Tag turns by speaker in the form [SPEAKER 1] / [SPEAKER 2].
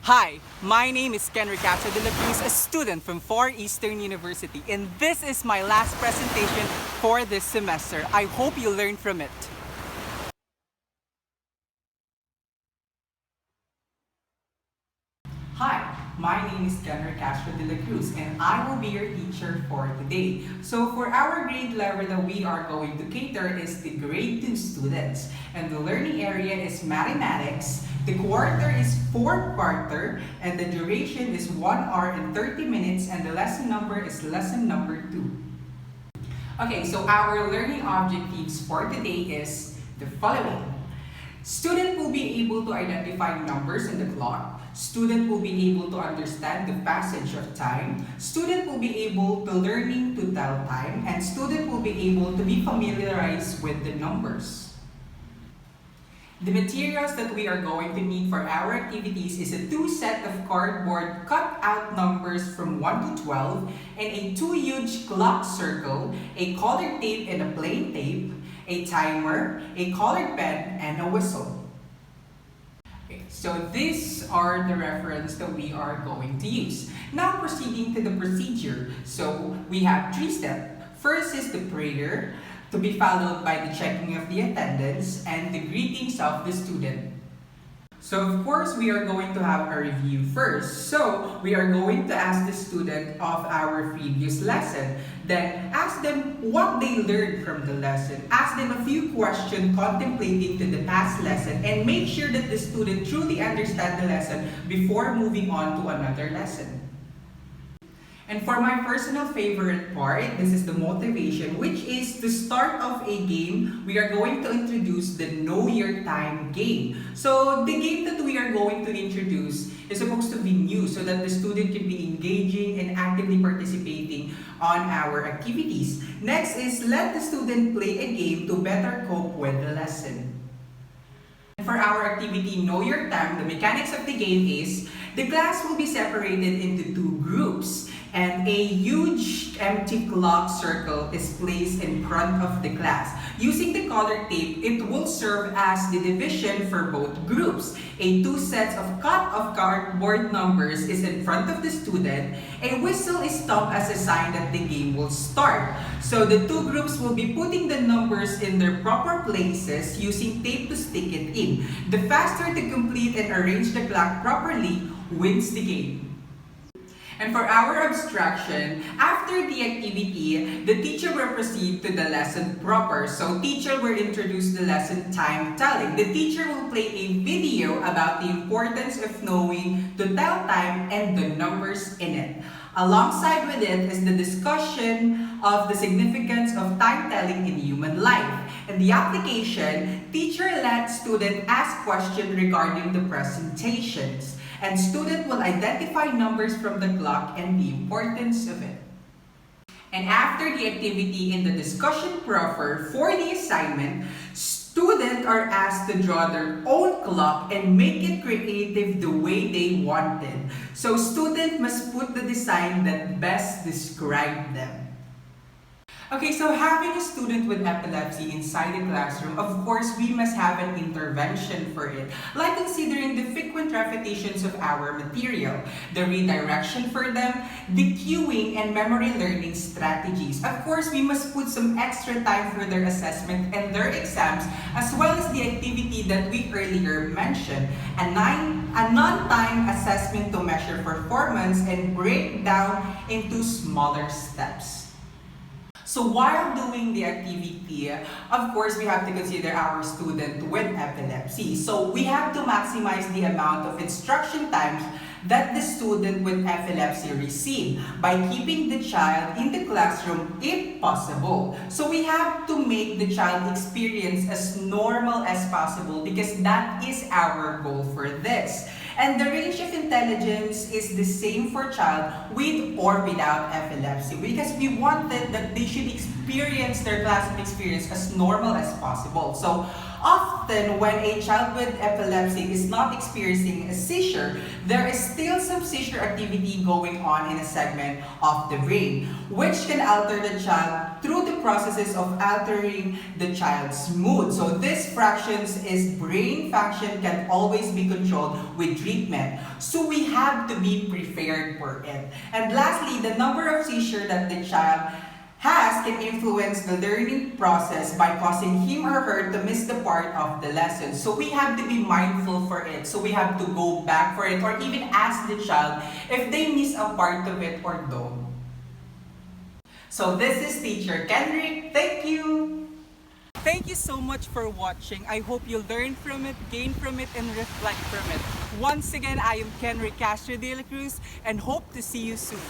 [SPEAKER 1] Hi, my name is Ken Ricacho de la Cruz, a student from Far Eastern University, and this is my last presentation for this semester. I hope you learn from it. Hi, my name is Ken Ricacho de la Cruz, and I will be your teacher for today. So for our grade level that we are going to cater is the grade 2 students, and the learning area is mathematics. The quarter is 4-quarter, and the duration is 1 hour and 30 minutes, and the lesson number is lesson number 2. Okay, so our learning objectives for today is the following. Student will be able to identify numbers in the clock. Student will be able to understand the passage of time. Student will be able to learning to tell time, and student will be able to be familiarized with the numbers. The materials that we are going to need for our activities is a 2 set of cardboard cut out numbers from 1 to 12 and a 2 huge clock circle, a colored tape and a plain tape, a timer, a colored pen, and a whistle. Okay, so these are the reference that we are going to use. Now proceeding to the procedure. So we have 3 steps. First is the prayer, to be followed by the checking of the attendance and the greetings of the student. So of course, we are going to have a review first. So we are going to ask the student of our previous lesson. Then ask them what they learned from the lesson. Ask them a few questions contemplating to the past lesson and make sure that the student truly understands the lesson before moving on to another lesson. And for my personal favorite part, this is the motivation, which is the start of a game. We are going to introduce the Know Your Time game. So the game that we are going to introduce is supposed to be new so that the student can be engaging and actively participating on our activities. Next is let the student play a game to better cope with the lesson. For our activity, Know Your Time, the mechanics of the game is the class will be separated into 2 groups. And a huge empty clock circle is placed in front of the class. Using the colored tape, it will serve as the division for both groups. A 2 sets of cut of cardboard numbers is in front of the student. A whistle is stomped as a sign that the game will start. So the 2 groups will be putting the numbers in their proper places using tape to stick it in. The faster to complete and arrange the clock properly wins the game. And for our abstraction, after the activity, the teacher will proceed to the lesson proper. So teacher will introduce the lesson time telling. The teacher will play a video about the importance of knowing to tell time and the numbers in it. Alongside with it is the discussion of the significance of time telling in human life. In the application, teacher lets student ask questions regarding the presentations. And student will identify numbers from the clock and the importance of it. And after the activity in the discussion proper for the assignment, students are asked to draw their own clock and make it creative the way they wanted. So students must put the design that best describes them. Okay, so having a student with epilepsy inside the classroom, of course, we must have an intervention for it, like considering the frequent repetitions of our material, the redirection for them, the cueing and memory learning strategies. Of course, we must put some extra time for their assessment and their exams, as well as the activity that we earlier mentioned, a non-time assessment to measure performance and break down into smaller steps. So while doing the activity, of course, we have to consider our student with epilepsy. So we have to maximize the amount of instruction times that the student with epilepsy receive by keeping the child in the classroom if possible. So we have to make the child experience as normal as possible because that is our goal for this. And the range of intelligence is the same for child with or without epilepsy because we wanted that they should experience their classroom experience as normal as possible. So Often, when a child with epilepsy is not experiencing a seizure, there is still some seizure activity going on in a segment of the brain, which can alter the child through the processes of altering the child's mood. So this fractions is brain function can always be controlled with treatment. So we have to be prepared for it. And lastly, the number of seizures that the child has can influence the learning process by causing him or her to miss the part of the lesson. So we have to be mindful for it. So we have to go back for it or even ask the child if they miss a part of it or don't. So this is Teacher Kendrick. Thank you! Thank you so much for watching. I hope you learn from it, gain from it, and reflect from it. Once again, I am Kendrick Castro de la Cruz and hope to see you soon.